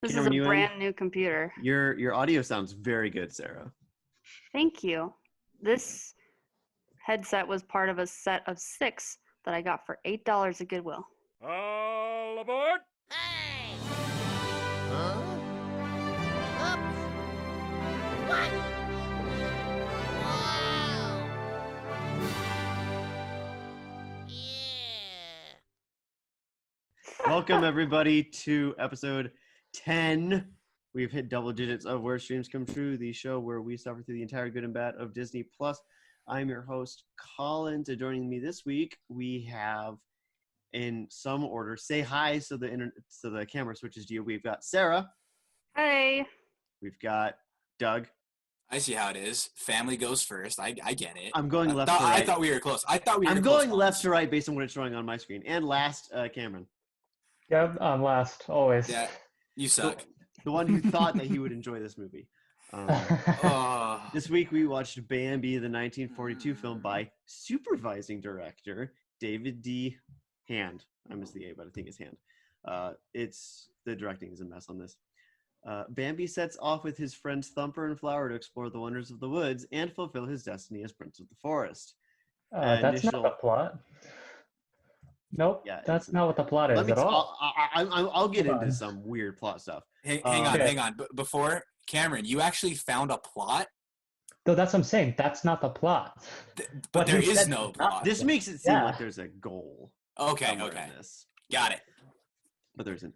This is Cameron, a you in? brand new computer. Your audio sounds very good, Sarah. Thank you. This headset was part of a set of 6 that I got for $8 at Goodwill. All aboard! Hey! Huh? Oops! What? Wow! Yeah! Welcome everybody to episode 10. We've hit double digits of Where Streams Come True, the show where we suffer through the entire good and bad of Disney Plus. I'm your host, Colin. To joining me this week, we have, in some order, say hi so the camera switches to you. We've got Sarah. Hey. We've got Doug. I see how it is. Family goes first. I get it. I'm going left to right. I thought we were close. I'm going left to right based on what it's showing on my screen. And last, Cameron. Yep, I'm last, always. Yeah, you suck. The one who thought that he would enjoy this movie. This week we watched Bambi, the 1942 film by supervising director David D. Hand. I missed the A, but I think it's Hand. The directing is a mess on this. Bambi sets off with his friends Thumper and Flower to explore the wonders of the woods and fulfill his destiny as Prince of the Forest. That's not the plot. Nope, yeah, that's not what the plot is at all. I'll get into some weird plot stuff. Hang on. Before, Cameron, you actually found a plot? No, that's what I'm saying. That's not the plot. But there is no plot. This makes it seem like there's a goal. Okay. Got it. But there isn't.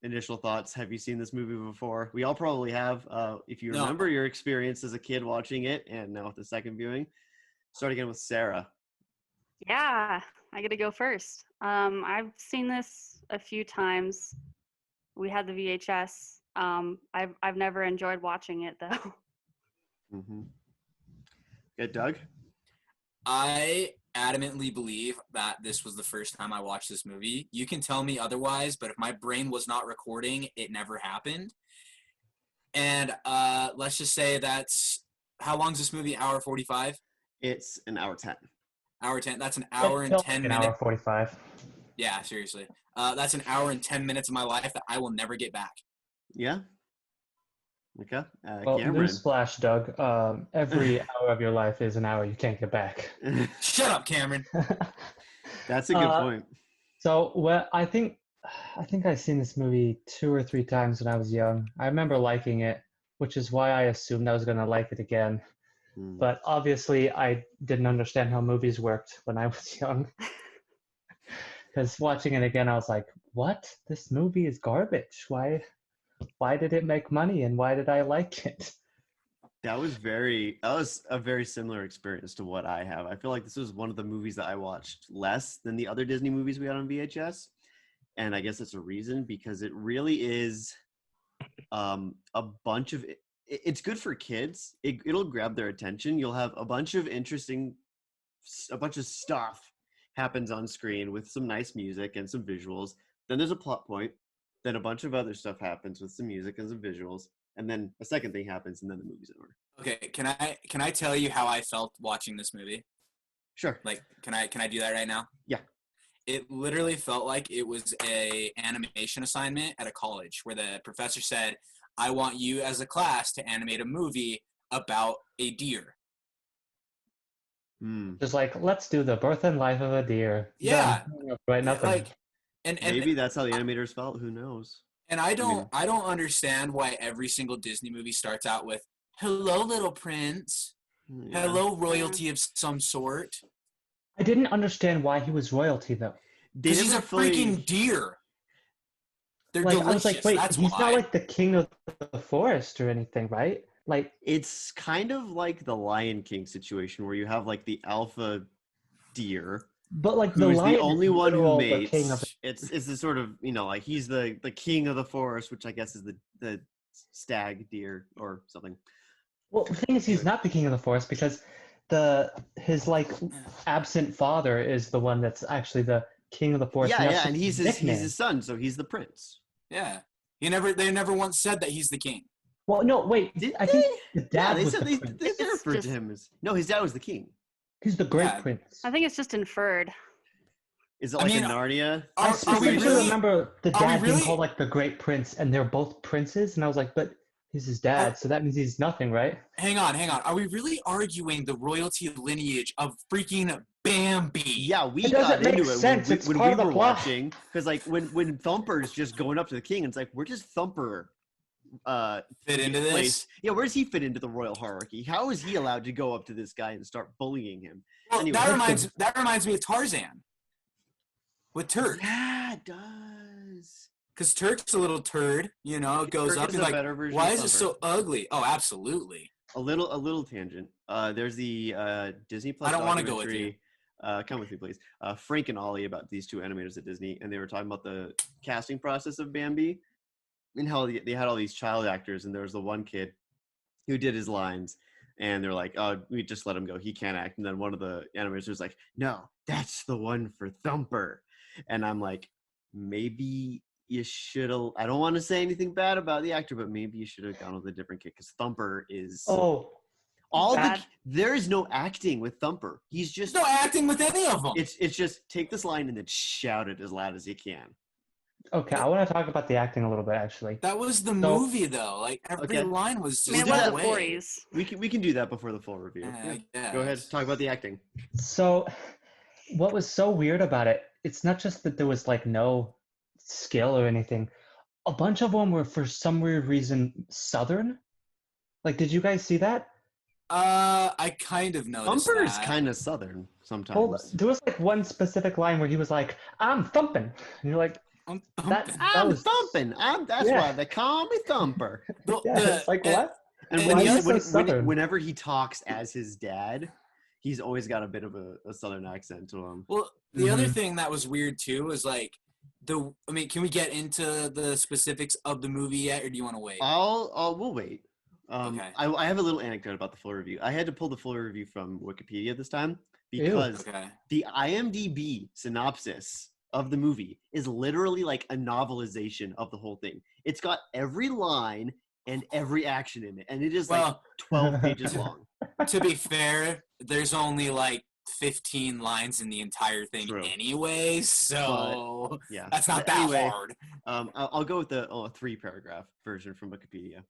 Initial thoughts. Have you seen this movie before? We all probably have. If you remember your experience as a kid watching it and now with the second viewing. Start again with Sarah. Yeah, I get to go first. I've seen this a few times. We had the VHS. I've never enjoyed watching it though. Mm-hmm. Good, Doug? I adamantly believe that this was the first time I watched this movie. You can tell me otherwise, but if my brain was not recording, it never happened. And let's just say that's, how long is this movie? Hour 45? It's an hour 10. Hour 10. That's an hour and 10 minutes. Hour 45. Yeah, seriously. That's an hour and 10 minutes of my life that I will never get back. Yeah. Okay. Well, Cameron. Newsflash, Doug. Every hour of your life is an hour you can't get back. Shut up, Cameron. That's a good point. So, I think I've seen this movie 2 or 3 times when I was young. I remember liking it, which is why I assumed I was going to like it again. But obviously, I didn't understand how movies worked when I was young. Because watching it again, I was like, what? This movie is garbage. Why did it make money and why did I like it? That was a very similar experience to what I have. I feel like this was one of the movies that I watched less than the other Disney movies we had on VHS. And I guess it's a reason because it really is a bunch of... It's good for kids. It'll grab their attention. You'll have a bunch of stuff happens on screen with some nice music and some visuals. Then there's a plot point. Then a bunch of other stuff happens with some music and some visuals. And then a second thing happens and then the movie's over. Okay, can I tell you how I felt watching this movie? Sure. Like, can I do that right now? Yeah. It literally felt like it was a animation assignment at a college where the professor said, I want you as a class to animate a movie about a deer. Just like, let's do the birth and life of a deer. Yeah. Right, nothing. Like, and maybe that's how the animators felt. Who knows? And I don't understand why every single Disney movie starts out with, hello, little prince. Yeah. Hello, royalty of some sort. I didn't understand why he was royalty, though. Because he's a freaking deer. They're like, delicious. I was like, wait, that's he's why. not like the king of the forest or anything, right? Like, it's kind of like the Lion King situation where you have like the alpha deer, but like who's the only one who mates. It's the sort of, like he's the king of the forest, which I guess is the stag deer or something. Well, the thing is, he's not the king of the forest because his like absent father is the one that's actually the king of the forest. Yeah, and he's his son, so he's the prince. Yeah, they never once said that he's the king. Well, no, wait. I think the dad was the prince. They referred to him as... No, his dad was the king. He's the great prince. I think it's just inferred. Is it like mean, a Narnia? I specifically remember the dad being really? called like the Great Prince, and they're both princes, and I was like, but he's his dad, so that means he's nothing, right? Hang on. Are we really arguing the royalty lineage of freaking Bambi? Yeah, we It got doesn't make into it sense. It's when part we of the were plot. watching, because like when Thumper's just going up to the king, and it's like, where does Thumper Fit into place? this? Yeah, where does he fit into the royal hierarchy? How is he allowed to go up to this guy and start bullying him? Well, Anyway. that reminds me of Tarzan with Turk. Yeah, it does. Because Turk's a little turd, you know, goes Turk up is and a like, better version why of is it so Thumper. ugly? Oh, absolutely. A little tangent. There's the Disney Plus. I don't want to go with you. Come with me, please. Frank and Ollie, about these two animators at Disney, and they were talking about the casting process of Bambi and how they had all these child actors, and there was the one kid who did his lines, and they're like, "Oh, we just let him go. He can't act." And then one of the animators was like, "No, that's the one for Thumper," and I'm like, maybe you should have. I don't want to say anything bad about the actor, but maybe you should have gone with a different kid because Thumper is there is no acting with Thumper. He's just no acting with any of them. It's just take this line and then shout it as loud as you can. Okay, I want to talk about the acting a little bit, actually. That was the movie, though. Like every line was just the way. 40s. We can do that before the full review. Go ahead, talk about the acting. So, what was so weird about it? It's not just that there was like no skill or anything. A bunch of them were, for some weird reason, Southern. Like, did you guys see that? I kind of noticed Thumper that. is kind of Southern sometimes. Well, there was like one specific line where he was like, "I'm thumping," and you're like, I'm I'm was thumping. That's why they call me Thumper. it's like what? And whenever he talks as his dad, he's always got a bit of a Southern accent to him. Well, the other thing that was weird too was like can we get into the specifics of the movie yet, or do you want to wait? We'll wait. Okay. I have a little anecdote about the full review. I had to pull the full review from Wikipedia this time because the IMDb synopsis of the movie is literally like a novelization of the whole thing. It's got every line and every action in it, and it is like 12 pages long. To be fair, there's only like 15 lines in the entire thing anyway, so that's not that hard. I'll go with the 3-paragraph version from Wikipedia.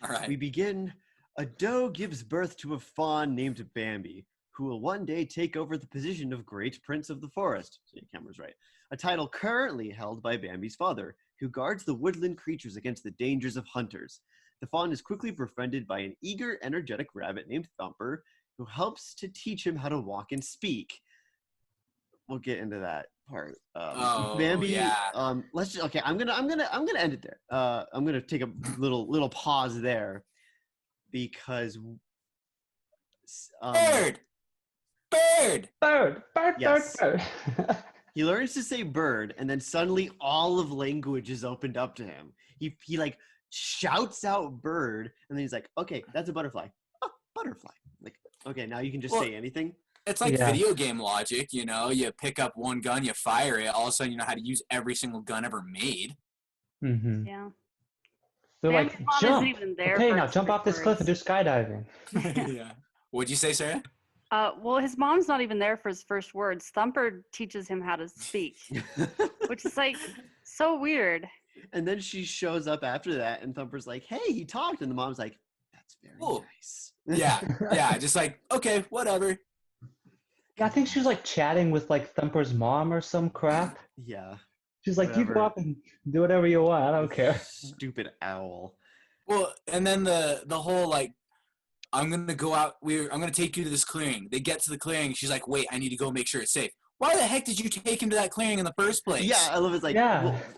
All right. We begin. A doe gives birth to a fawn named Bambi, who will one day take over the position of Great Prince of the Forest. So your camera's right. A title currently held by Bambi's father, who guards the woodland creatures against the dangers of hunters. The fawn is quickly befriended by an eager, energetic rabbit named Thumper, who helps to teach him how to walk and speak. We'll get into that part. Bambi. Let's just, I'm gonna end it there. I'm gonna take a little pause there because bird. Yes. He learns to say bird, and then suddenly all of language is opened up to him. He like shouts out bird, and then he's like, okay, that's a butterfly. Oh, butterfly. Like, okay, now you can just say anything. It's like video game logic, you know? You pick up one gun, you fire it, all of a sudden you know how to use every single gun ever made. Mm-hmm. Yeah. They're like, jump. Okay, now jump off this cliff and do skydiving. Yeah. What'd you say, Sarah? Well, his mom's not even there for his first words. Thumper teaches him how to speak, which is like so weird. And then she shows up after that, and Thumper's like, hey, he talked. And the mom's like, that's very nice. Yeah, just like, okay, whatever. Yeah, I think she was like chatting with like Thumper's mom or some crap. Yeah. She's like, you go up and do whatever you want. I don't care. Stupid owl. Well, and then the whole like, I'm gonna go out. I'm gonna take you to this clearing. They get to the clearing. She's like, wait, I need to go make sure it's safe. Why the heck did you take him to that clearing in the first place? Yeah, I love it. It's like,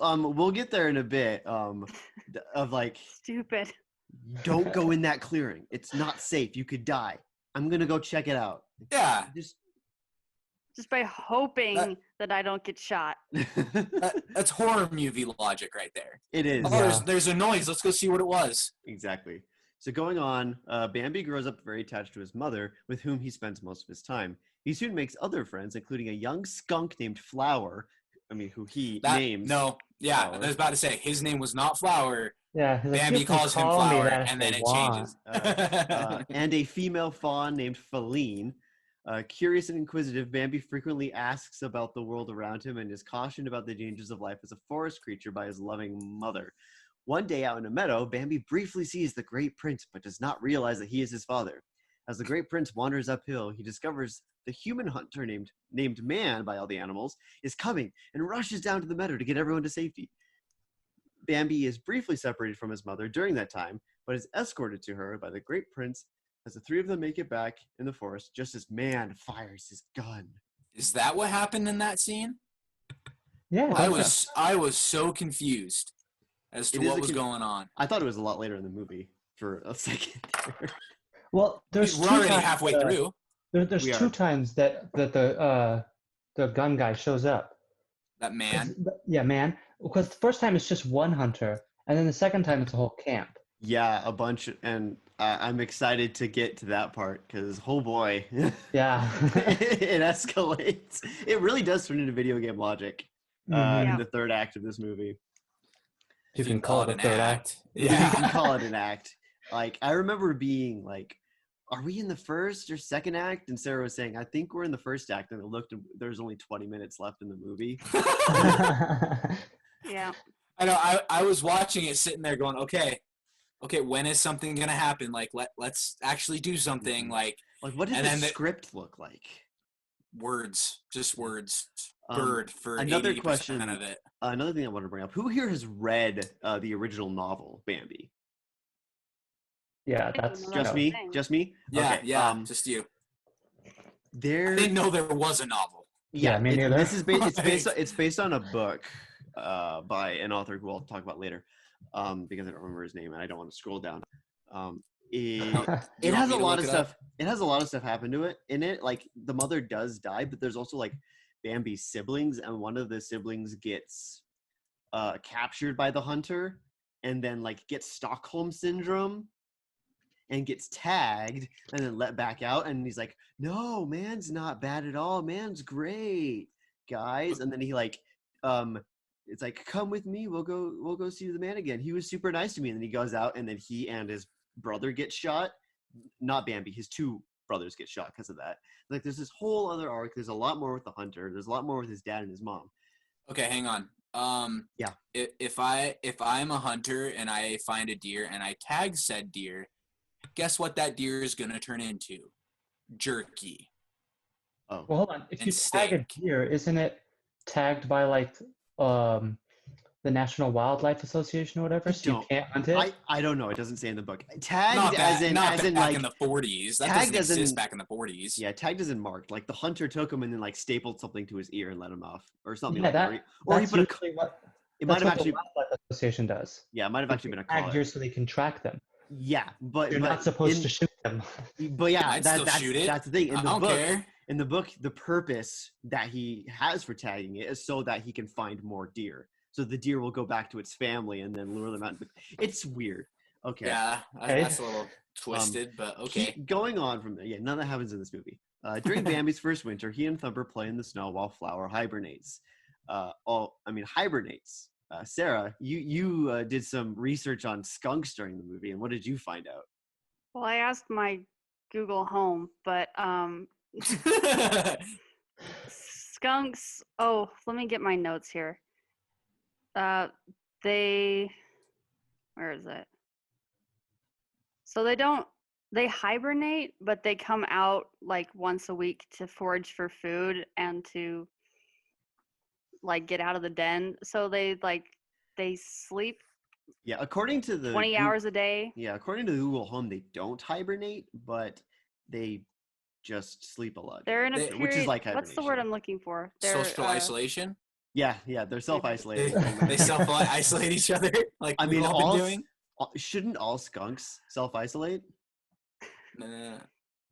we'll get there in a bit. Of like, stupid. Don't go in that clearing. It's not safe. You could die. I'm gonna go check it out. Yeah. Just by hoping that I don't get shot. That's horror movie logic right there. It is. Oh, there's a noise. Let's go see what it was. Exactly. So going on, Bambi grows up very attached to his mother, with whom he spends most of his time. He soon makes other friends, including a young skunk named Flower. Who he names. No, yeah, Flower. I was about to say, his name was not Flower. Yeah, Bambi calls him Flower, and then it changes. And a female fawn named Feline. Curious and inquisitive, Bambi frequently asks about the world around him and is cautioned about the dangers of life as a forest creature by his loving mother. One day out in a meadow, Bambi briefly sees the Great Prince, but does not realize that he is his father. As the Great Prince wanders uphill, he discovers the human hunter named Man by all the animals is coming and rushes down to the meadow to get everyone to safety. Bambi is briefly separated from his mother during that time, but is escorted to her by the Great Prince as the three of them make it back in the forest just as Man fires his gun. Is that what happened in that scene? Yeah. I was so confused as to what was going on. I thought it was a lot later in the movie for a second there. Well, there's We're two already times, halfway through. There's two times that the gun guy shows up. That Man. Man. Because the first time it's just one hunter, and then the second time it's a whole camp. Yeah, a bunch, and I'm excited to get to that part because, oh boy, Yeah. it escalates. It really does turn into video game logic in the third act of this movie. You can call it a third act. Yeah, you can call it an act. Like, I remember being like, are we in the first or second act? And Sarah was saying, I think we're in the first act. And I looked, and there's only 20 minutes left in the movie. Yeah. I know. I was watching it, sitting there, going, "Okay, when is something gonna happen? Like, let's actually do something." Like what does the script look like? Words, just words. Bird for another 80% question of it. Another thing I want to bring up: who here has read the original novel, Bambi? Yeah, that's Just me. Just me. Yeah, okay, yeah, just you. I didn't know there was a novel. Yeah, me neither. This is it's based on a book by an author who I'll talk about later, because I don't remember his name and I don't want to scroll down. It has a lot of stuff. It has a lot of stuff happen to it in it. Like the mother does die, but there's also like Bambi's siblings, and one of the siblings gets captured by the hunter, and then like gets Stockholm syndrome, and gets tagged, and then let back out. And he's like, "No, Man's not bad at all. Man's great, guys." And then he like, it's like, "Come with me. We'll go see the Man again. He was super nice to me." And then he goes out, and then he and his brother get shot. Not Bambi. His two brothers get shot because of that. Like, there's this whole other arc. There's a lot more with the hunter. There's a lot more with his dad and his mom. Okay, hang on. Yeah. If I'm a hunter and I find a deer and I tag said deer, guess what that deer is gonna turn into? Jerky. Oh. Well, hold on. If you tag a deer, isn't it tagged by like the National Wildlife Association or whatever? So you can't hunt it? I don't know. It doesn't say in the book. Tagged Not as in like in the 40s. That tagged doesn't as in- exist back in the 40s. Yeah, tagged as in marked. Like the hunter took him and then like stapled something to his ear and let him off, or something Yeah, like that. Or he that's put a. usually what It might that's have what actually. the Wildlife Association does. Yeah, it might have actually been a Tag collar. deer so they can track them. Yeah, but You're not supposed to shoot them. But yeah, I'd still shoot it. that's the thing. I don't care. In the book, the purpose that he has for tagging it is so that he can find more deer. So the deer will go back to its family and then lure them out. It's weird. Okay. Yeah, Okay. that's a little twisted, but okay. Going on from there, yeah, none of that happens in this movie. During Bambi's first winter, he and Thumper play in the snow while Flower hibernates. Hibernates. Sarah, you did some research on skunks during the movie, and what did you find out? Well, I asked my Google Home, but skunks. Oh, let me get my notes here. Where is it? So they hibernate, but they come out like once a week to forage for food and to like get out of the den. So they sleep Yeah, according to the 20 hours a day. Yeah, according to the Google Home, they don't hibernate, but they just sleep a lot. They're in a period, which is like what's the word I'm looking for? They're, Social isolation? Yeah, they're self-isolating. They self-isolate each other like I mean, we've all been doing? Shouldn't all skunks self-isolate? Nah.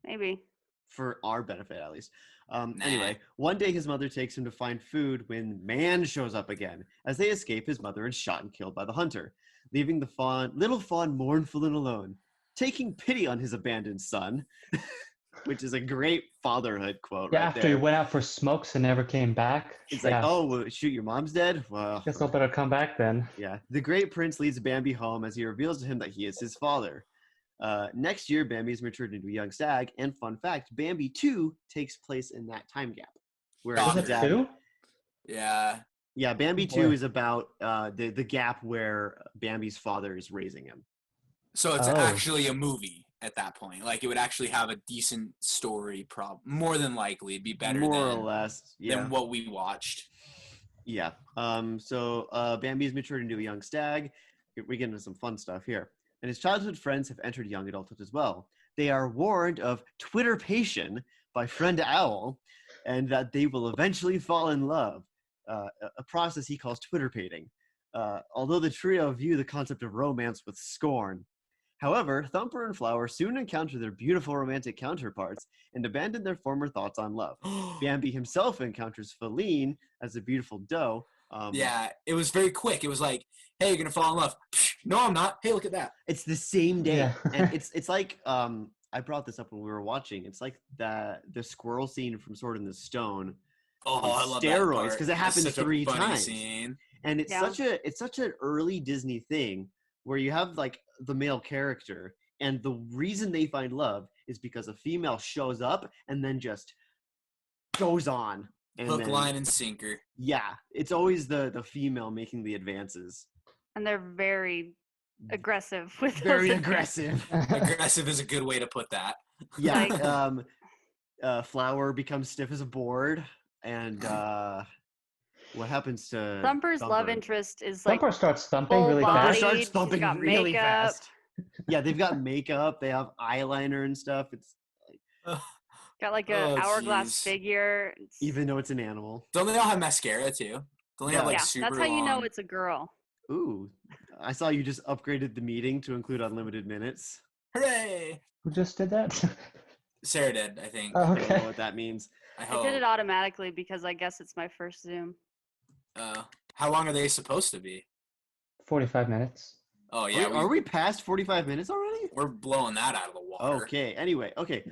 Maybe. For our benefit, at least. Anyway, one day his mother takes him to find food when Man shows up again. As they escape, his mother is shot and killed by the hunter, leaving the little fawn mournful and alone, taking pity on his abandoned son, which is a great fatherhood quote. Yeah, right after there. he went out for smokes and never came back. It's like, oh, well, shoot, your mom's dead? Well, guess I'll better come back then. yeah. The great prince leads Bambi home as he reveals to him that he is his father. Next year, Bambi's matured into a young stag, and fun fact, Bambi 2 takes place in that time gap. Where Was his it dad, 2? Yeah. yeah, Bambi Oh, 2 boy. is about the gap where Bambi's father is raising him. So it's Oh. actually a movie at that point. Like it would actually have a decent story. More than likely, it'd be better More or than less, yeah. than what we watched. Yeah. So Bambi's matured into a young stag. We get into some fun stuff here. And his childhood friends have entered young adulthood as well. They are warned of Twitterpation by friend Owl, and that they will eventually fall in love. A process he calls Twitterpating. Although the trio view the concept of romance with scorn. However, Thumper and Flower soon encounter their beautiful romantic counterparts and abandon their former thoughts on love. Bambi himself encounters Feline as a beautiful doe. Yeah, it was very quick. It was like, hey, you're gonna fall in love. No, I'm not. Hey, look at that. It's the same day, Yeah. and it's like I brought this up when we were watching. It's like the squirrel scene from Sword in the Stone Oh, on I love steroids, that 'cause it part. happens That's such 3 a funny times. Scene. and it's Yeah. such an early Disney thing where you have like the male character, and the reason they find love is because a female shows up and then just goes on. And Hook, then, line, and sinker. yeah, it's always the female making the advances. And they're very aggressive with Very those aggressive. Aggressive is a good way to put that. Yeah. Like- Flower becomes stiff as a board, and what happens to Thumper's love Thumper? interest is like Thumper starts thumping full really Thumper body. fast. starts She's thumping got really makeup. fast. Yeah, they've got makeup. They have eyeliner and stuff. It's got like a Oh, hourglass jeez. figure. even though it's an animal. Don't they all have mascara too? Don't they have like yeah, super that's how you know long- it's a girl. Ooh, I saw you just upgraded the meeting to include unlimited minutes. Hooray! Who just did that? Sarah did, I think. Oh, I don't know okay. what that means. I I hope. did it automatically because I guess it's my first Zoom. How long are they supposed to be? 45 minutes. Oh yeah, Wait, are we past 45 minutes already? we're blowing that out of the water. Okay. Anyway, okay.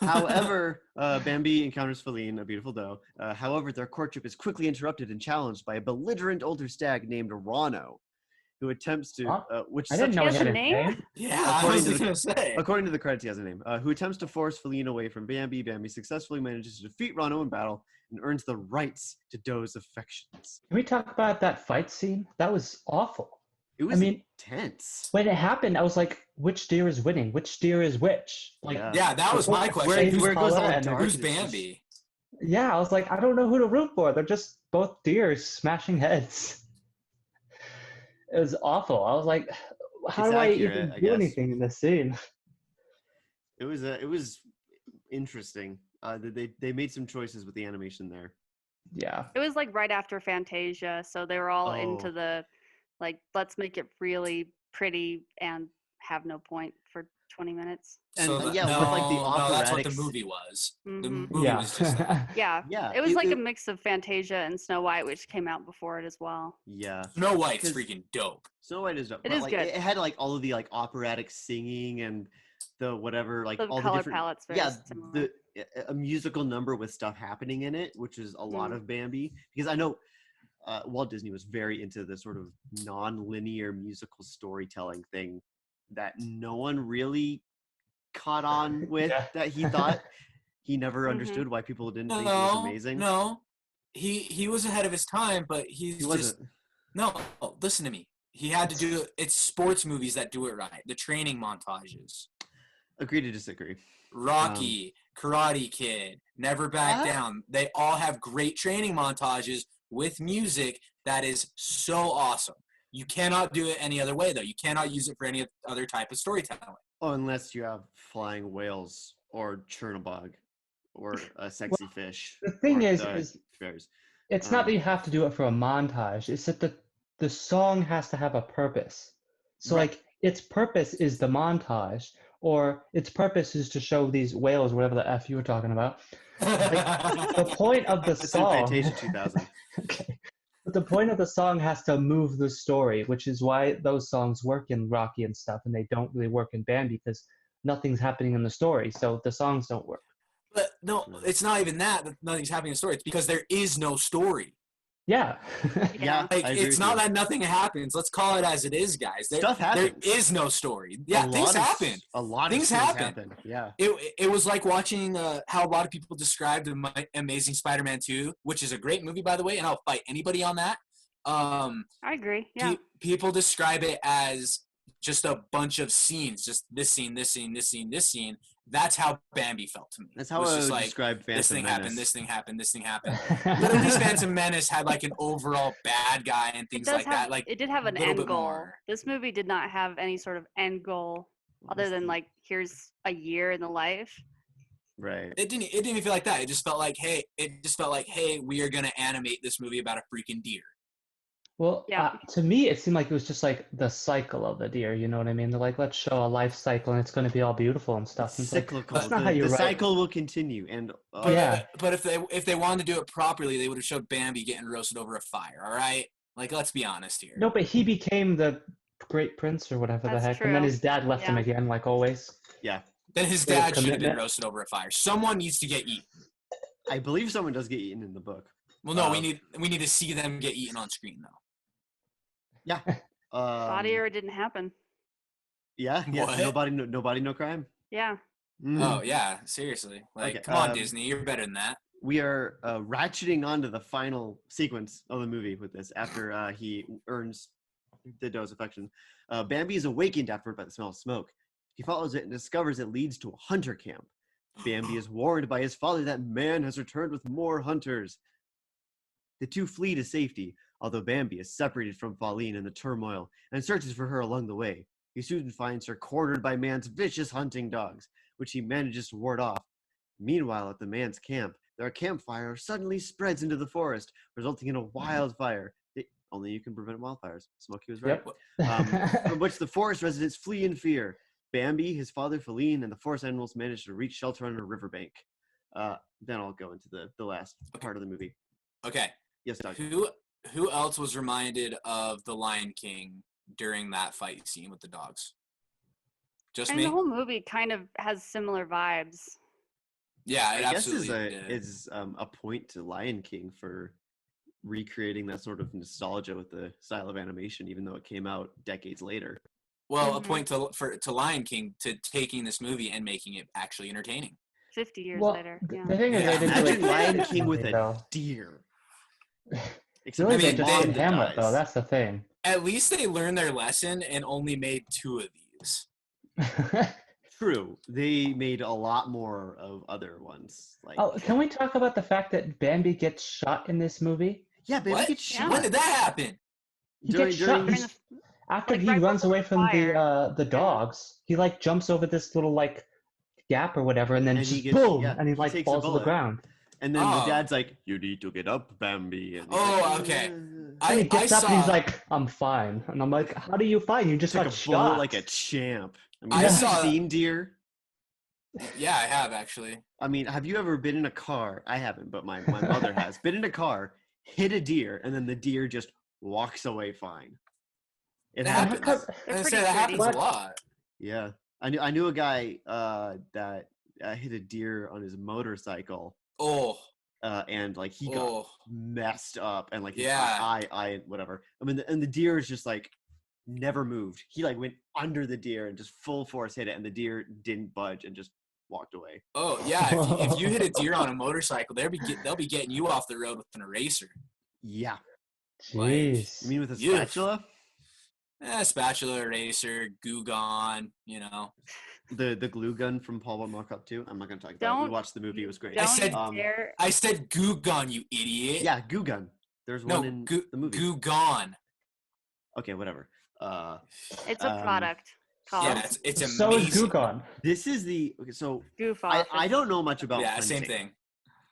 However, Bambi encounters Feline, a beautiful doe. However, their courtship is quickly interrupted and challenged by a belligerent older stag named Rano, who attempts to, Huh? which I didn't know He he has had a a name? name. Yeah, I According was to the- gonna say. according to the credits, he has a name. Who attempts to force Feline away from Bambi. Bambi successfully manages to defeat Rano in battle and earns the rights to Doe's affections. Can we talk about that fight scene? That was awful. It was mean- intense. When it happened, I was like, which deer is winning? Which deer is which? Like, Yeah. Yeah, that was my question. Where it goes all Color and dark. Who's and it's just- Bambi? yeah, I was like, I don't know who to root for. They're just both deers smashing heads. It was awful. I was like, how It's do accurate, I even I do guess. anything in this scene? It was interesting. They made some choices with the animation there. Yeah. It was like right after Fantasia, so they were all Oh. into the like let's make it really pretty and have no point for 20 minutes. And So yeah, no, with like the no, that's what the operatics- movie was. The Mhm. movie Yeah. was just that. Yeah. Yeah, It was like a mix of Fantasia and Snow White, which came out before it as well. Yeah, Snow White's 'Cause- freaking dope. Snow White is dope. It but, is like, good. It had like all of the like operatic singing and the whatever like The all the color different palette's very similar. a musical number with stuff happening in it, which is a lot of Bambi. Because I know Walt Disney was very into the sort of non-linear musical storytelling thing that no one really caught on with. Yeah. That he thought he never Mhm. understood why people didn't think it was No, amazing. no. He was ahead of his time, but he's he just wasn't. no. Listen to me. He had to do it's sports movies that do it right. The training montages. Agree to disagree. Rocky, Karate Kid, Never Back Uh-huh. Down. They all have great training montages with music that is so awesome. You cannot do it any other way, though. You cannot use it for any other type of storytelling. Oh, unless you have flying whales or Chernobog or a sexy fish. The thing or is the fairies. it's not that you have to do it for a montage. It's that the song has to have a purpose. So Right. like its purpose is the montage, or its purpose is to show these whales, whatever the F you were talking about. The point of the It's in song. Fantasia 2000. Okay. But the point of the song has to move the story, which is why those songs work in Rocky and stuff, and they don't really work in Bambi because nothing's happening in the story, so the songs don't work. But no, it's not even that nothing's happening in the story. It's because there is no story. Yeah. Yeah, Like, I agree it's with not you. that nothing happens. Let's call it as it is, guys. Stuff happens. There is no story. A Yeah, lot things of- happen. A lot Things of things happen. Yeah. It was like watching how a lot of people described Amazing Spider-Man 2, which is a great movie, by the way, and I'll fight anybody on that. I agree. Yeah. People describe it as just a bunch of scenes, just this scene, this scene, this scene, this scene. That's how Bambi felt to me. That's how It was I just would like, describe Phantom this thing Menace. happened, this thing happened, this thing happened. But at least Phantom Menace had like an overall bad guy and things like that. Like, it did have an little end bit goal. more. This movie did not have any sort of end goal other than like here's a year in the life. Right. It didn't even feel like that. It just felt like, hey, we are gonna animate this movie about a freaking deer. Well, Yeah. to me, it seemed like it was just like the cycle of the deer. You know what I mean? They're like, let's show a life cycle, and it's going to be all beautiful and stuff. And it's like, Cyclical. that's not how you the write. cycle will continue, and But if they wanted to do it properly, they would have showed Bambi getting roasted over a fire. All right, like, let's be honest here. No, but he became the great prince or whatever That's the heck, and then true. his dad left him Yeah. again, like always. yeah, Then his Bit of dad should have been commitment. roasted over a fire. Someone needs to get eaten. I believe someone does get eaten in the book. Well, no, we need to see them get eaten on screen though. Yeah. Body error didn't happen. Yeah. Yeah. What? Nobody, no crime. Yeah. Mm. Oh yeah, seriously. Like, Okay, come on, Disney, you're better than that. We are ratcheting on to the final sequence of the movie with this after he earns the doe's affection. Bambi is awakened afterward by the smell of smoke. He follows it and discovers it leads to a hunter camp. Bambi is warned by his father that man has returned with more hunters. The two flee to safety, although Bambi is separated from Pauline in the turmoil and searches for her along the way. He soon finds her cornered by man's vicious hunting dogs, which he manages to ward off. Meanwhile, at the man's camp, their campfire suddenly spreads into the forest, resulting in a wildfire. Only you can prevent wildfires. Smokey was right. Yep. From which the forest residents flee in fear. Bambi, his father Feline, and the forest animals manage to reach shelter on a riverbank. Then I'll go into the last part of the movie. Okay. Yes, Doug. Who else was reminded of the Lion King during that fight scene with the dogs? Just And me? the whole movie kind of has similar vibes. Yeah, it I guess absolutely did. is a point to Lion King for recreating that sort of nostalgia with the style of animation, even though it came out decades later. Well, a Mhm. point to Lion King to taking this movie and making it actually entertaining. 50 years Well, later. the Yeah. thing is, Yeah, they didn't do Imagine it Lion perfectly, King with though. a deer. Except Really, I they mean, just they- did Hamlet, though. That's the thing. At least they learned their lesson and only made 2 of these. True. They made a lot more of other ones. Like, Oh, can we talk about the fact that Bambi gets shot in this movie? yeah, Bambi What? gets Yeah. shot. When did that happen? He During- gets during- shot. During the- After like, he right runs before away the from fire. the dogs, he like jumps over this little like gap or whatever, and then And he just gets- boom, yeah, and he he like takes a falls to the bullet. ground. And then the Oh. dad's like, "You need to get up, Bambi." And he's Oh, like, okay. And I he gets up and he's saw- like, "I'm fine," and I'm like, "How do you fine? You just took got a bullet shot." like a champ. I mean, I have you saw- seen deer? Yeah, I have actually. I mean, have you ever been in a car? I haven't, but my mother has. Been in a car, hit a deer, and then the deer just walks away fine. It That happens. happens. They're I pretty say that happens pretty. a lot. Yeah, I knew a guy that hit a deer on his motorcycle, Oh, and like he got oh. messed up, and like his Yeah. eye whatever. I mean, and the deer is just like never moved. He like went under the deer and just full force hit it, and the deer didn't budge and just walked away. Oh yeah, if you hit a deer on a motorcycle, they'll be getting you off the road with an eraser. Yeah, Jeez. you mean with a Yeah. spatula? Spatula, eraser, Goo Gun, you know. The glue gun from Paul Blart Mall Cop 2. I'm not gonna talk about it. We Don't- watched the movie. It was great. I Don't said- dare. I said Goo Gun, you idiot. Yeah, Goo Gun. There's No, one in Goo, the movie. Goo Gun. Okay, whatever. It's a um, product called Yeah, it's amazing. So is Goo Gun. This is the okay. So Goof I Off. don't know much about Yeah, hunting. same thing.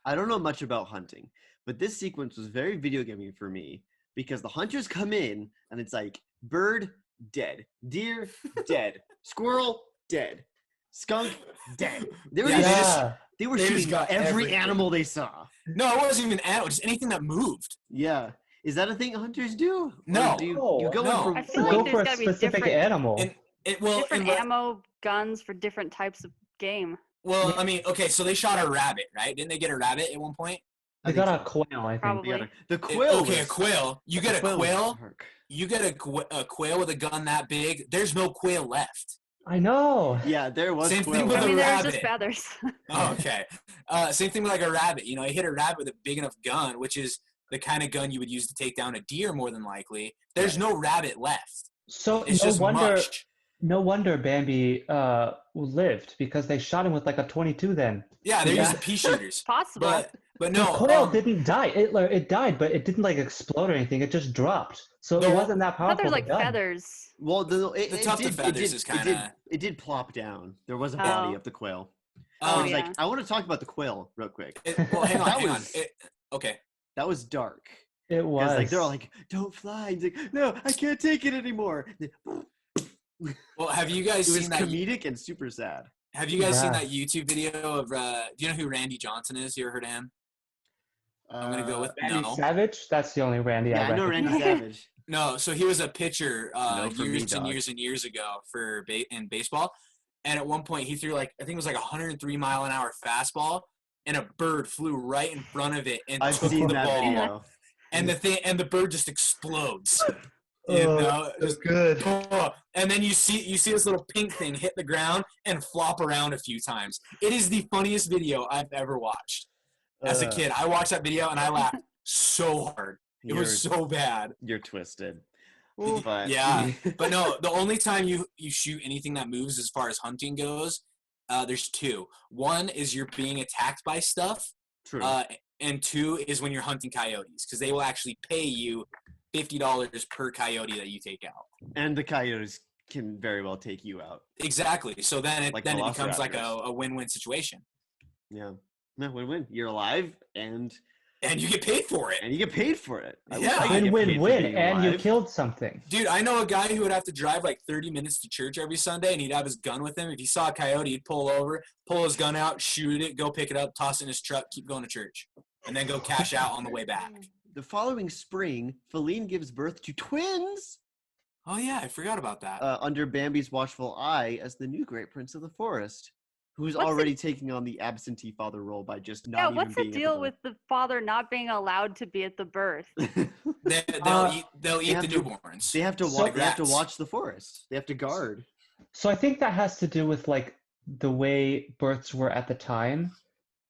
I don't know much about hunting, but this sequence was very video gaming for me because the hunters come in and it's like bird dead, deer dead, squirrel dead, skunk dead. They were Yeah, just, they were they just shooting got every everything. animal they saw. No, it wasn't even animal, just anything that moved. Yeah, is that a thing hunters do? Or No. do you No. go No. in I for feel Go like for there's a gotta be specific different- animal. And different ammo guns for different types of game. Well, I mean, okay, so they shot a rabbit, right? Didn't they get a rabbit at one point? They got a quail, I think. Probably. The quail. A quail. You get a was quail. dark. You get a quail with a gun that big. There's no quail left. I know. Yeah, there was Same quail. thing with I a mean, there's just rabbit. feathers. Oh, okay. Same thing with like a rabbit. You know, you hit a rabbit with a big enough gun, which is the kind of gun you would use to take down a deer more than likely. There's no rabbit left. So It's just mush. no wonder Bambi lived, because they shot him with like a 22 then. Yeah, they're using pea shooters. Possible. But The no, quail didn't die. It died, but it didn't like explode or anything. It just dropped. So No, it wasn't that I powerful. thought there's like gun. feathers. Well, The tuft of feathers is kinda- It did plop down. There was a Oh. body of the quail. Oh, I was yeah. like, I want to talk about the quail real quick. well, hang on, That hang on. was- Okay. That was dark. It was. Because like they're all like, "Don't fly." He's like, "No, I can't take it anymore." It Well, have you guys was seen that? comedic and super sad. Have you guys seen Yeah. that YouTube video of? Do you know who Randy Johnson is? You ever heard of him? I'm gonna go with Randy no. Savage. That's the only Randy Yeah, I know recognize. Randy Savage. No, so he was a pitcher No for me, years and dog. years and years ago for in baseball, and at one point he threw like I think it was like 103 mile an hour fastball, and a bird flew right in front of it and I've took seen the that ball, video. and the bird just explodes. You know, just good. and then you see this little pink thing hit the ground and flop around a few times. It is the funniest video I've ever watched. As a kid, I watched that video and I laughed so hard. It was so bad. You're twisted. Ooh. But Yeah, but no, the only time you shoot anything that moves as far as hunting goes, there's two. One is you're being attacked by stuff, True. and two is when you're hunting coyotes, because they will actually pay you $50 per coyote that you take out. And the coyotes can very well take you out. Exactly. So then it Like becomes like velociraptors. a win-win situation, Yeah. No, win-win. You're alive and and you get paid for it. you get paid for it. I wish Yeah. I could get paid for Win-win-win, being and you alive. killed something. Dude, I know a guy who would have to drive like 30 minutes to church every Sunday, and he'd have his gun with him. If he saw a coyote, he'd pull over, pull his gun out, shoot it, go pick it up, toss it in his truck, keep going to church, and then go cash out on the way back. The following spring, Feline gives birth to twins Oh yeah, I forgot about that. under Bambi's watchful eye as the new great prince of the forest, who's What's already taking on the absentee father role by just not Yeah, even what's the being deal with the father not being allowed to be at the birth? They'll eat have the to- newborns. They have to So- watch. They have to Rats. watch the forest. They have to guard. So I think that has to do with like the way births were at the time,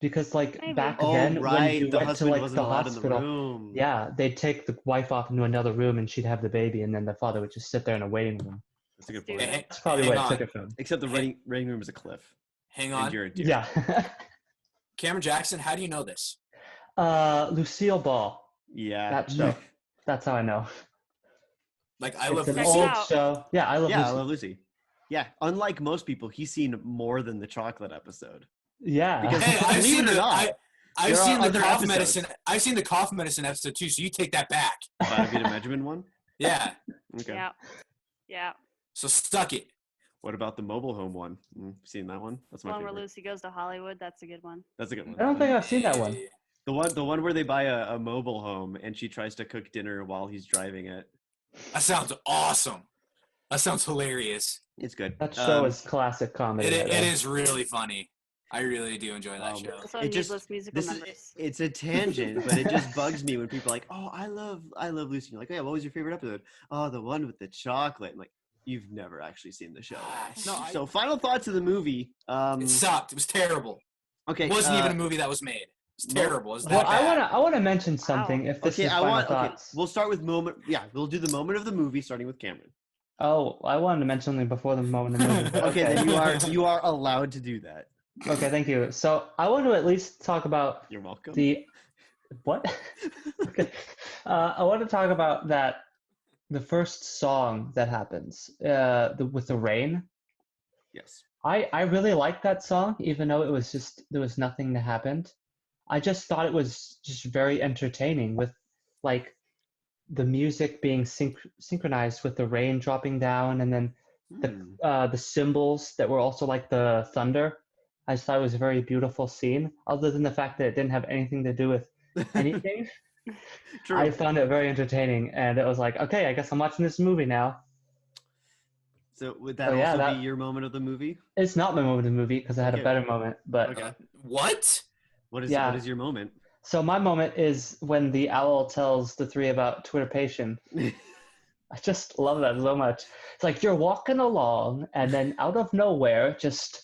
because like Maybe. back Oh, then when right. you The went to husband like wasn't the allowed in the hospital, room. yeah, they'd take the wife off into another room and she'd have the baby, and then the father would just sit there in a waiting room. That's a good Dude. point. Hey, That's probably hang what it took on. it from. Except the waiting room is a cliff. Hang And on. you're a dude. Yeah. Cameron Jackson, how do you know this? Lucille Ball. Yeah. That show. That's how I know. Like I It's love an Check it Lucy. old out. show. Yeah, I love Yeah, I Lucy. love Lucy. Yeah, unlike most people, he's seen more than the chocolate episode. Yeah. Because- Hey, I've Believe seen it or the not, I've there seen are the other cough episodes. medicine. I've seen the cough medicine episode too. So you take that back. Vitamin Benjamin one. Yeah. Okay. Yeah. Yeah. So stuck it. What about the mobile home one? Seen that one? That's The my one where favorite. Lucy goes to Hollywood. That's a good one. That's a good one. I don't think I've seen that one. The one where they buy a mobile home and she tries to cook dinner while he's driving it. That sounds awesome. That sounds hilarious. It's good. That show is classic comedy. It right is really funny. I really do enjoy that Um, show. Also, It just- needless musical This numbers. is it's a tangent, but it just bugs me when people are like, "Oh, I love Lucy." You're like, "Oh, yeah, what was your favorite episode?" "Oh, the one with the chocolate." I'm like, you've never actually seen the show. So, final thoughts of the movie. It sucked. It was terrible. Okay, It wasn't even a movie that was made. It's terrible. It's Well, that bad. I wanna mention something. If this Okay, is I final want. Okay, thoughts. we'll start with moment. Yeah, we'll do the moment of the movie, starting with Cameron. Oh, I wanted to mention something before the moment of the movie. but Okay, then you are allowed to do that. Okay, thank you. So I want to at least talk about You're welcome. the what? Okay. I want to talk about the first song that happens with the rain. Yes. I really liked that song, even though it was just there was nothing that happened. I just thought it was just very entertaining with like the music being synchronized with the rain dropping down, and then the cymbals that were also like the thunder. I just thought it was a very beautiful scene, other than the fact that it didn't have anything to do with anything. True. I found it very entertaining, and it was like, okay, I guess I'm watching this movie now. So would that Oh, yeah, also that- be your moment of the movie? It's not my moment of the movie because I had Okay. a better moment, but Okay. What? What is Yeah. what is your moment? So my moment is when the owl tells the three about Twitter patient. I just love that so much. It's like you're walking along, and then out of nowhere, just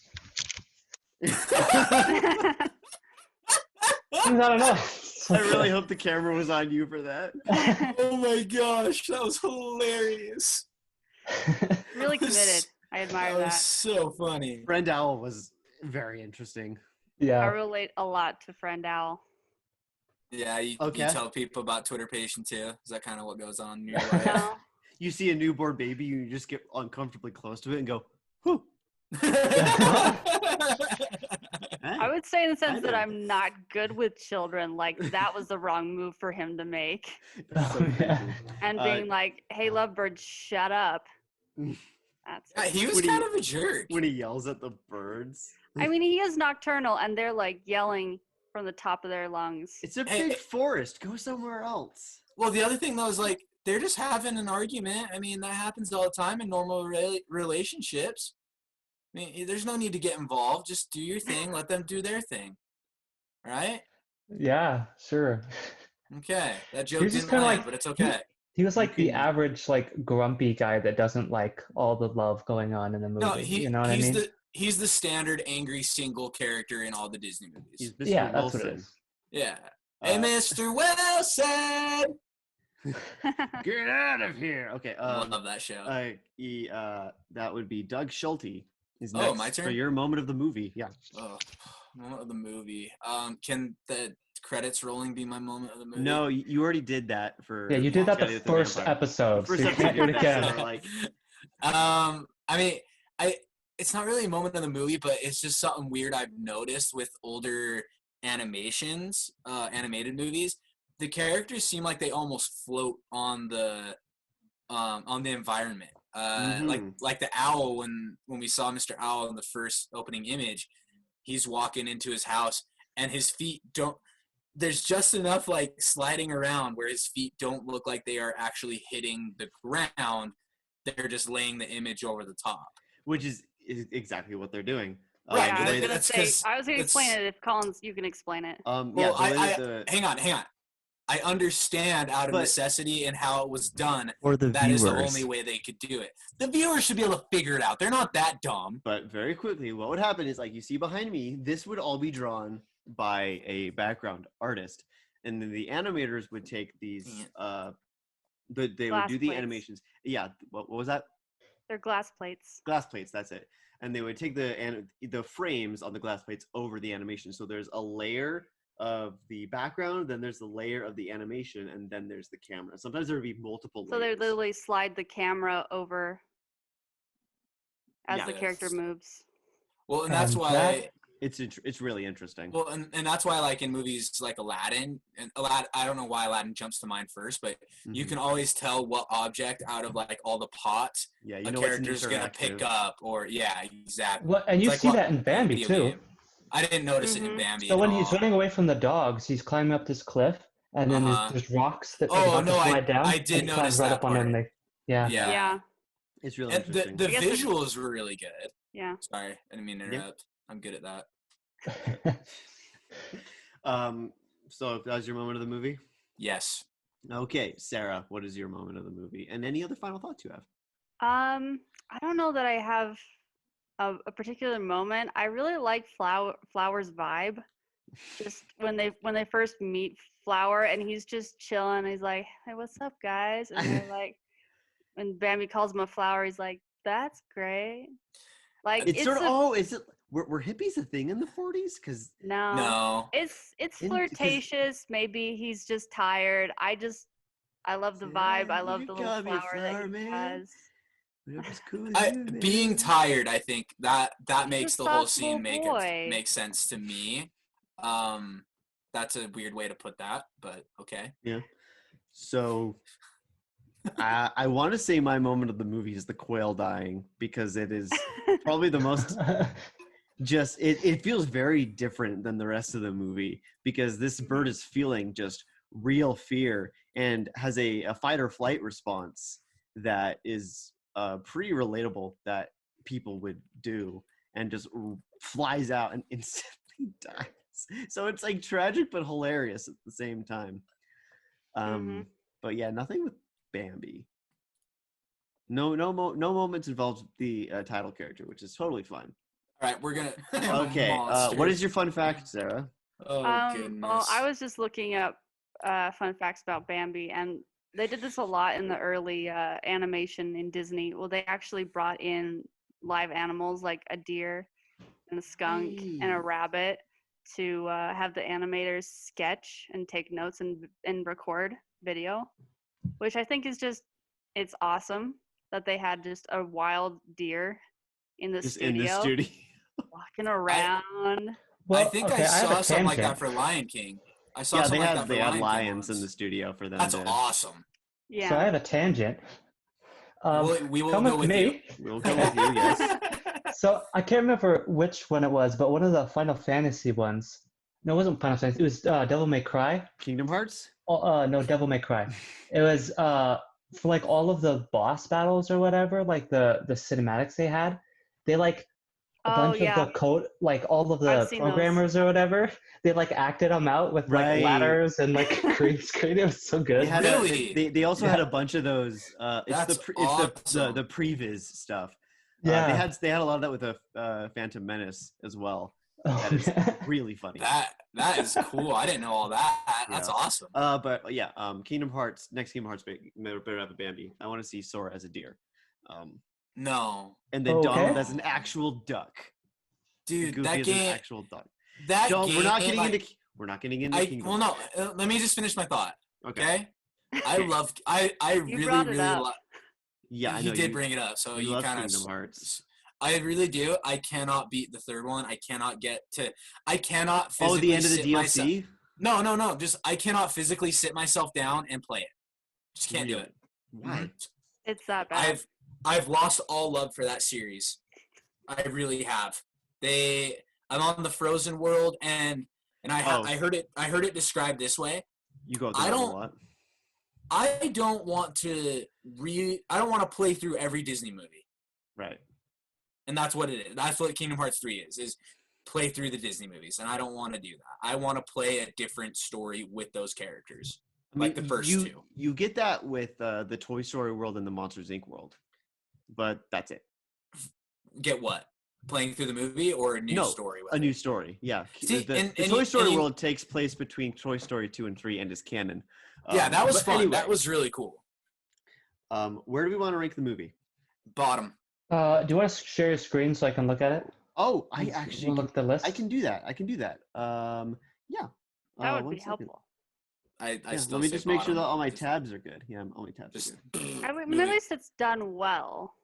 I don't know. I really hope the camera was on you for that. Oh my gosh, that was hilarious. Really committed. I admire That was that. so funny. Friend Owl was very interesting. I Yeah. relate a lot to Friend Owl. Yeah, you Okay. tell people about Twitter patient too. Is that kind of what goes on in your life? No. You see a newborn baby, you just get uncomfortably close to it and go, whew. I would say in the sense that know. I'm not good with children. Like that was the wrong move for him to make. That's so Yeah. creepy. And being like, "Hey, lovebird, shut up." That's. Yeah, he was When kind of a jerk. When he yells at the birds. I mean, he is nocturnal, and they're like yelling from the top of their lungs. It's a Hey, big forest. Go somewhere else. Well, the other thing though is like they're just having an argument. I mean, that happens all the time in normal relationships. I mean, there's no need to get involved. Just do your thing. Let them do their thing. All right? Yeah, sure. Okay. That joke He's just didn't kinda land, like- but it's okay. He was like the can- average, like grumpy guy that doesn't like all the love going on in the movie. No, you know what I mean? he's the standard angry single character in all the Disney movies. He's Mr. Yeah, that's Wilson. what it is. Yeah. Hey, Mr. Wilson. Get out of here. Okay. I love that show. That would be Doug Schulte. Is Oh, next my turn? for your moment of the movie. Yeah. Oh, moment of the movie. Can the credits rolling be my moment of the movie? No, you already did that for. Yeah, you did that Scotty the the first Vampire. episode. First so you can't do it episode. again. So, like, I mean, it's not really a moment of the movie, but it's just something weird I've noticed with older animations, animated movies. The characters seem like they almost float on the environment. Like the owl when we saw Mr. Owl in the first opening image, he's walking into his house and his feet don't. There's just enough like sliding around where his feet don't look like they are actually hitting the ground. They're just laying the image over the top. which is exactly what they're doing. Right, Yeah, I but was gonna that's say. 'cause I was gonna explain it's- it if Collins, you can explain it. Yeah, Well, the way that hang on. I understand out of But- necessity and how it was done. For the That is viewers. the only way they could do it. The viewers should be able to figure it out. They're not that dumb. But very quickly, what would happen is, like, you see behind me, this would all be drawn by a background artist, and then the animators would take these. They would Glass do the plates. animations. Yeah, what was that? They're glass plates. Glass plates. That's it. And they would take the frames on the glass plates over the animation. So there's a layer of the background, then there's the layer of the animation, and then there's the camera. Sometimes there would be multiple So they layers. literally slide the camera over as Yeah. the character moves. Well, and that's And why. that- It's really interesting. Well, and that's why, like in movies like Aladdin, I don't know why Aladdin jumps to mind first, but you Mhm. can always tell what object out of like all the pots Yeah, a you know what's character's gonna pick interactive. up, or yeah, exactly. Well, and you It's like see what- that in Bambi video too. game. I didn't notice it in Mhm. Bambi. So at when he's all. running away from the dogs, he's climbing up this cliff, and then Uh-huh. there's rocks that Oh, are about no, to I- slide down. I and did he notice climbs right that up on them. part. Yeah. Yeah. Yeah. It's really And interesting. the I guess it's- visuals were really good. Yeah. Sorry, I didn't mean to Yeah. interrupt. I'm good at that. So that was your moment of the movie? Yes. Okay, Sarah, what is your moment of the movie? And any other final thoughts you have? I don't know that I have a particular moment. I really like Flower's vibe. Just when they first meet Flower and he's just chilling. He's like, "Hey, what's up, guys?" And they're like, when Bambi calls him a flower, he's like, "That's great." Like It's sort of a- is it were hippies a thing in the 40s? Because no. No. It's In- 'cause- flirtatious. Maybe he's just tired. I love the vibe. I love You the little got me a flower flower, that he man. has. whatever's cool with you, man. Being tired, I think that He's makes a the whole soft scene little boy. make sense to me. That's a weird way to put that, but okay. So I want to say my moment of the movie is the quail dying, because it is probably the most just it feels very different than the rest of the movie, because this bird is feeling just real fear and has a fight or flight response that is pretty relatable, that people would do, and just flies out and instantly dies. So it's like tragic but hilarious at the same time. Mhm. But yeah, nothing with Bambi. No moments involved the title character, which is totally fine. All right, we're gonna. Okay, what Monsters. is your fun fact, Sarah? Oh goodness. Well, I was just looking up fun facts about Bambi, and they did this a lot in the early animation in Disney. Well, they actually brought in live animals like a deer and a skunk and a Hey. rabbit to have the animators sketch and take notes and record video, which I think is just it's awesome that they had just a wild deer in the Just studio in the studio. walking around. Well, I think okay, I have saw a something like that tangent. for Lion King. I saw Yeah, something like that for they had Lion King lions in once. the studio for them. That's to, awesome. Yeah. So I have a tangent. We will Come go with with you. me. We'll go with you, yes. So I can't remember which one it was, but one of the Final Fantasy ones. No, it wasn't Final Fantasy. It was Devil May Cry. Kingdom Hearts? Oh, no, Devil May Cry. It was for like all of the boss battles or whatever, like the cinematics they had. They like a Oh bunch yeah, of the code, like all of I've the seen those. programmers or whatever. They like acted them out with like Right. ladders and like green screen. It was so good. They had Really? they also Yeah. had a bunch of those. It's That's the awesome. the previs stuff. Yeah. They had a lot of that with the Phantom Menace as well. Oh, That is yeah. really funny. That is cool. I didn't know all that. That's Yeah. awesome. But yeah, Kingdom Hearts. Next Kingdom Hearts better have a Bambi. I want to see Sora as a deer. No, And then Okay. Donald as an actual duck. dude, Goofy that as an game. actual duck. That Don't, game. we're not getting like, into we're not getting into I Kingdom well, no. Hearts. Let me just finish my thought. Okay. Okay. I love. I You really brought it really up. love. Yeah, I You know did you, bring it up, so you you love kind Kingdom of. Hearts. I really do. I cannot beat the third one. I cannot get to. I cannot Oh, physically the end of the sit myself. DLC? No. Just I cannot physically sit myself down and play it. Just can't do Really? it. Why? It's that bad. I've lost all love for that series. I really have. I'm on the Frozen world and I heard it described this way. You go up I the mountain don't- a lot. I don't want to play through every Disney movie. Right. And that's what it is. That's what Kingdom Hearts 3 is play through the Disney movies. And I don't want to do that. I want to play a different story with those characters. I mean, Like the first two. You get that with the Toy Story world and the Monsters Inc. world. But that's it. Get what? Playing through the movie or a new No, story with a it? new story. Yeah. See, the and Toy you- Story and you- world takes place between Toy Story 2 and 3 and is canon. Yeah, that was but fun. Anyway, That was really cool. where do we want to rank the movie? Bottom. Do you want to share your screen so I can look at it? Oh, I We'll actually look at the list. I can do that. Yeah. That would one be second. helpful. I Yeah, still let me say just make sure that bottom. all my Just- tabs are good. Yeah, all my tabs Just, are good. I mean, at movie. least it's done well.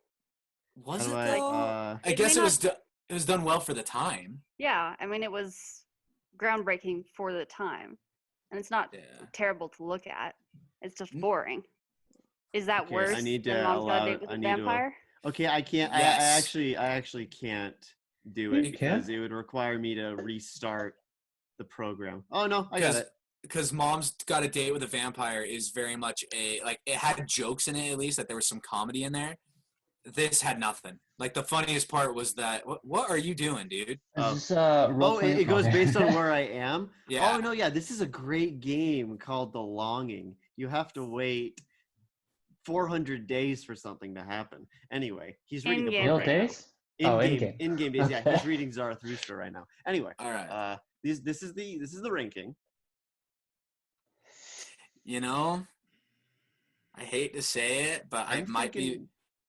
Was How it do I, though? uh, I It guess may it was. It was done well for the time. Yeah, I mean, it was groundbreaking for the time, and it's not Yeah. terrible to look at. It's just Mm. boring. Is that Okay, worse I need than to Mom's Got allow- a Date with I a need to- Vampire? Okay, I can't. Yes. I actually can't do You it because can? it would require me to restart the program. Oh no, I got it. Because Mom's Got a Date with a Vampire is very much it had jokes in it, at least, that there was some comedy in there. This had nothing. Like, the funniest part was that, what are you doing, dude? Is this, Oh, it goes based on where I am. Yeah. Oh no, yeah, this is a great game called The Longing. You have to wait 400 days for something to happen. Anyway, he's reading In-game. a Real book right now. days? Oh, in-game. In-game days. Yeah, Okay. he's reading Zarathustra right now. Anyway, All right. this is the ranking. You know, I hate to say it, but I'm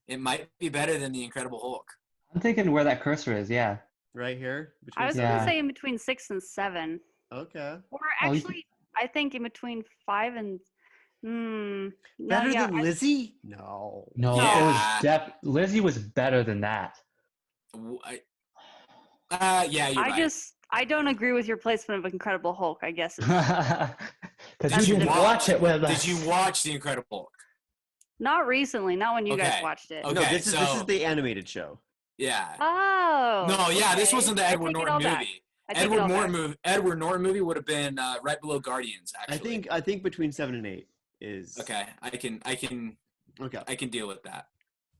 it might be better than The Incredible Hulk. I'm thinking where that cursor is, yeah. right here. I was between gonna Yeah. say in between 6 and 7, Okay. or Oh, you actually, I think in between 5 and. No, Better yeah, than Lizzie? No. No, Yeah. it was Lizzie was better than that. Yeah, you're right. I don't agree with your placement of Incredible Hulk. I guess it's Because Did you you didn't watch it with us. Did you watch The Incredible Hulk? not recently, not when you guys Okay. watched it. Okay. No, this is so- the animated show. Yeah. Oh. No, yeah, this okay. wasn't the I Edward take it Norton all back. movie. I take it all back. Edward Norton movie would have been right below Guardians. I Actually, think between 7 and 8 is Okay, I can Okay. deal with that.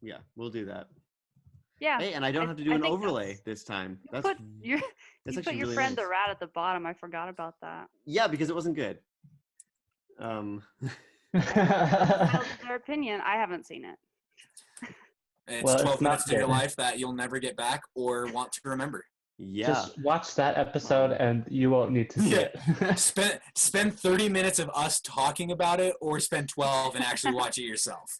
Yeah, we'll do that. Yeah. Hey, and I don't have to do I an think overlay this time. You put your that's you put actually your really friend nice. the rat at the bottom. I forgot about that. Yeah, because it wasn't good. Entitled to their opinion. I haven't seen it. It's Well, 12 it's minutes not of your good. life that you'll never get back or want to remember. Yeah. Just watch that episode and you won't need to see it. Spend 30 minutes of us talking about it, or spend 12 and actually watch it yourself.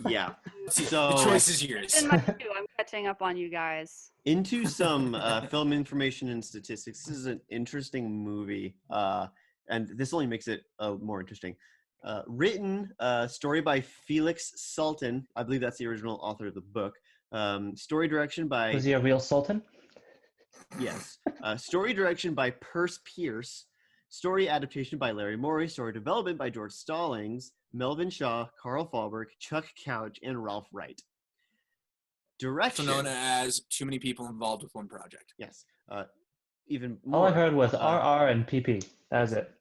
Yeah. The So choice is yours. It's in my queue. I'm catching up on you guys. into some film information and statistics. This is an interesting movie, and this only makes it more interesting. Written story by Felix Sultan. I believe that's the original author of the book. Story direction by Was he a real sultan? yes. Story direction by Perce Pierce. Story adaptation by Larry Morey. Story development by George Stallings, Melvin Shaw, Carl Fahlberg, Chuck Couch, and Ralph Wright. So Direction. known as too many people involved with one project. Yes. Even more. All I heard was RR and PP. That was it.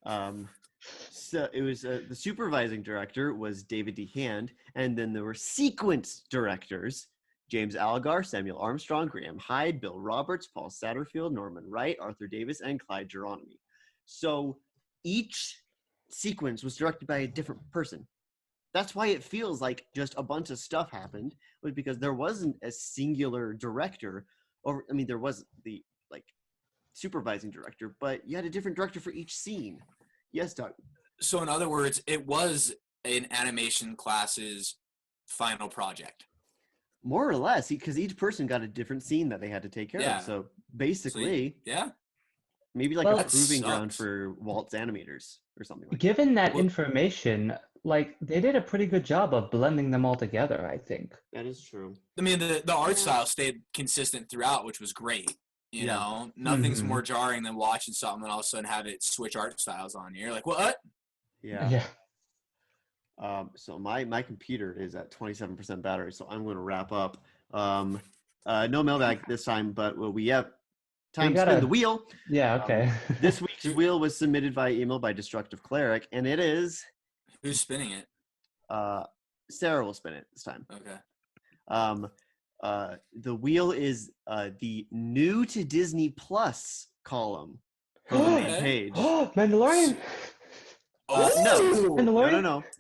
So it was the supervising director was David D. Hand, and then there were sequence directors: James Algar, Samuel Armstrong, Graham Hyde, Bill Roberts, Paul Satterfield, Norman Wright, Arthur Davis, and Clyde Geronimi. So each sequence was directed by a different person. That's why it feels like just a bunch of stuff happened, was because there wasn't a singular director. Or I mean, there was the supervising director, but you had a different director for each scene. Yes, Doug. So in other words, it was an animation class's final project. More or less, because each person got a different scene that they had to take care Yeah. of. So basically, Yeah. maybe like Well, a That proving ground sucks. for Walt's animators or something like Given that Well- information, like they did a pretty good job of blending them all together, I think. that. That is true. I mean, the art Yeah. style stayed consistent throughout, which was great. You Yeah. know, nothing's Mhm. more jarring than watching something and all of a sudden have it switch art styles on you. You're like, what? Yeah. So my computer is at 27% battery, so I'm going to wrap up. No mailbag this time, but we have time to spin the wheel. Yeah, okay. This week's wheel was submitted via email by Destructive Cleric, and it is Who's spinning it? Sarah will spin it this time. Okay. The wheel is the new to Disney Plus column on the main Okay. page. Mandalorian.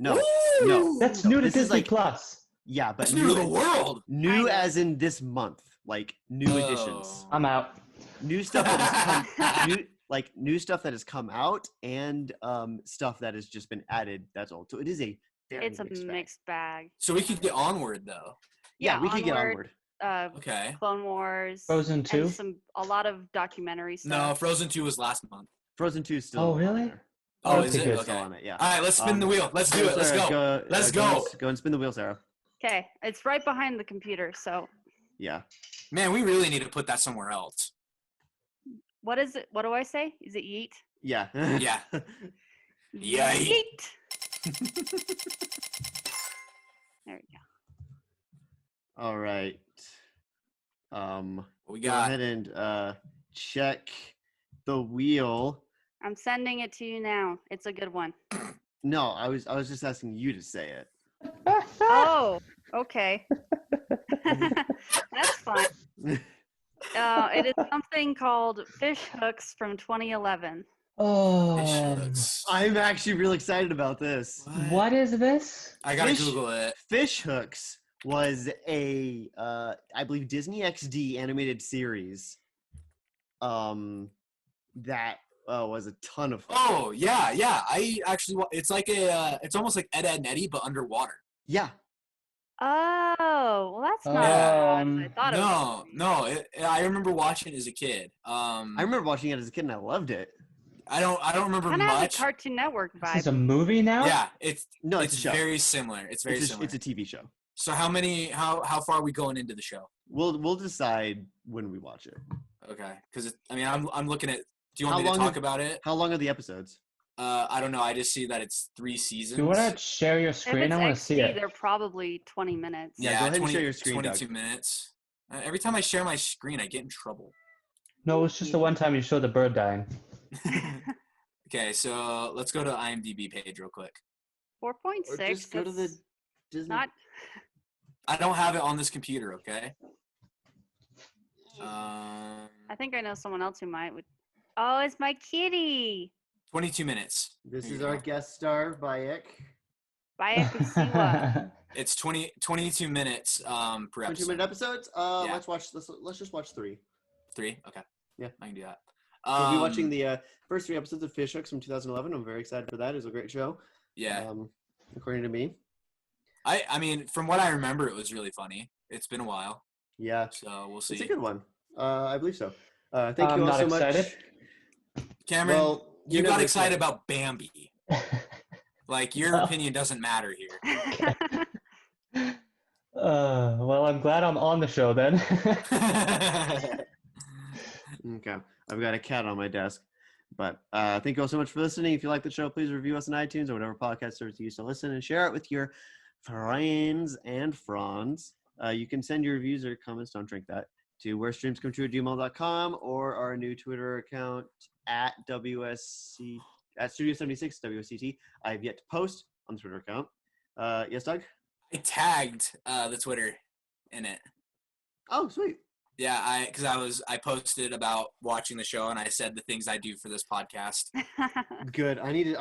No. That's new to This is Disney like- Plus. Yeah, but That's new to the world. new as in this month, like new editions, Oh. I'm out. new stuff that has come, new stuff that has come out, and stuff that has just been added. That's all. So it is a very It's a mixed bag. mixed bag. So we could get onward though. Yeah, we could get onward. Okay. Clone Wars. Frozen 2? And a lot of documentary No, stuff. Frozen 2 was last month. Frozen 2 is still. Oh, on really? there. Oh, Okay, is it? good. Okay. Still on it, yeah. All right, let's spin the wheel. Let's do it. Let's Sarah, go. Let's go. Go and spin the wheel, Sarah. Okay, it's right behind the computer. So Yeah. Man, we really need to put that somewhere else. what is it? What do I say? Is it yeet? Yeah. Yeah. Yeet. There we go. All right. We Go got ahead and check the wheel. I'm sending it to you now. It's a good one. No, I was just asking you to say it. Oh, okay. That's fine. It is something called Fish Hooks from 2011. Oh, I'm actually real excited about this. what is this? I gotta Fish- Google it. Fish Hooks was a, I believe, Disney XD animated series. That was a ton of fun. Oh yeah. I actually. It's like it's almost like Ed, Ed and Eddie, but underwater. Yeah. Oh, well, that's not Um, as bad as I thought it was. No. I remember watching it as a kid. I remember watching it as a kid and I loved it. I don't remember Kind of has a much. Cartoon Network This is a vibe. movie now? Yeah, it's No, it's a show. very similar. It's very similar. It's a TV show. So how far are we going into the show? We'll decide when we watch it. Okay, because I'm looking at. Do you want How me to long talk is- about it? How long are the episodes? I don't know. I just see that it's 3 seasons. Do you want to share your If screen? it's I want to see XD, it. they're probably 20 minutes. Yeah, go ahead and share your screen, 22 Doug. minutes. Every time I share my screen, I get in trouble. No, it's just the one time you showed the bird dying. Okay, so let's go to the IMDb page real quick. 4.6. Or just go to the that's Disney. not. I don't have it on this computer. Okay. I think I know someone else who might. Oh, it's my kitty. 22 minutes. This There is you our go. guest star, Bayek. Bayekusiwa. It's 22 minutes per 22-minute episode. episodes. Yeah. Let's just watch 3. 3? Okay. Yeah. I can do that. We'll be watching the first 3 episodes of Fish Hooks from 2011. I'm very excited for that. It was a great show. Yeah. According to me. I mean, from what I remember, it was really funny. It's been a while. Yeah. So we'll see. It's a good one. I believe so. Thank you I'm all not so excited. Uh, Cameron, Well, you you're got never excited about Bambi. Like, your No. opinion doesn't matter here. Well, I'm glad I'm on the show then. Okay. I've got a cat on my desk. But thank you all so much for listening. If you like the show, please review us on iTunes or whatever podcast service you use to listen, and share it with your friends and fronds. You can send your reviews or comments, don't drink that, to WhereStreamsComeTrue@gmail.com or our new Twitter account at WSC at Studio76 WSCT. I have yet to post on the Twitter account. Yes, Doug? I tagged the Twitter in it. Oh, sweet. Yeah, because I posted about watching the show, and I said the things I do for this podcast. Good. I need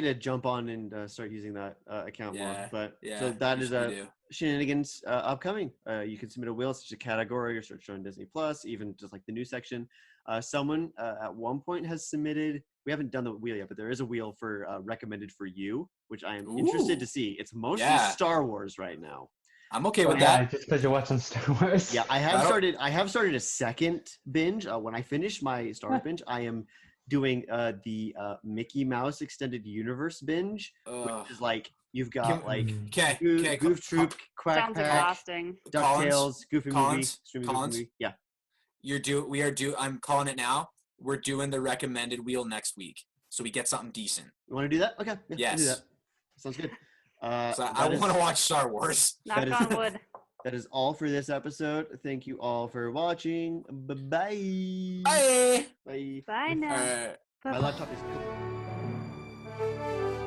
to jump on and start using that account more. Yeah, But yeah, so that you is should do. shenanigans upcoming. You can submit a wheel, such a category, or search on Disney Plus, even just like the news section. Someone at one point has submitted. We haven't done the wheel yet, but there is a wheel for recommended for you, which I am interested Ooh. to see. It's mostly Yeah. Star Wars right now. I'm okay with Yeah, that. just because you're watching Star Wars. Yeah, I have started a second binge. When I finish my Star Wars binge, I am doing the Mickey Mouse Extended Universe binge, which is like you've got like Okay. Goof Troop, Quack Sounds Pack, exhausting. DuckTales, Goofy Movie, Collins, Streaming Goofy Movie. Yeah. I'm calling it now. We're doing the recommended wheel next week, so we get something decent. You want to do that? Okay. Yeah, Yes. we'll do that. Sounds good. So I want to watch Star Wars. Knock on wood. That is all for this episode. Thank you all for watching. Bye-bye. Bye. Bye. Bye now. Uh, My laptop is cool.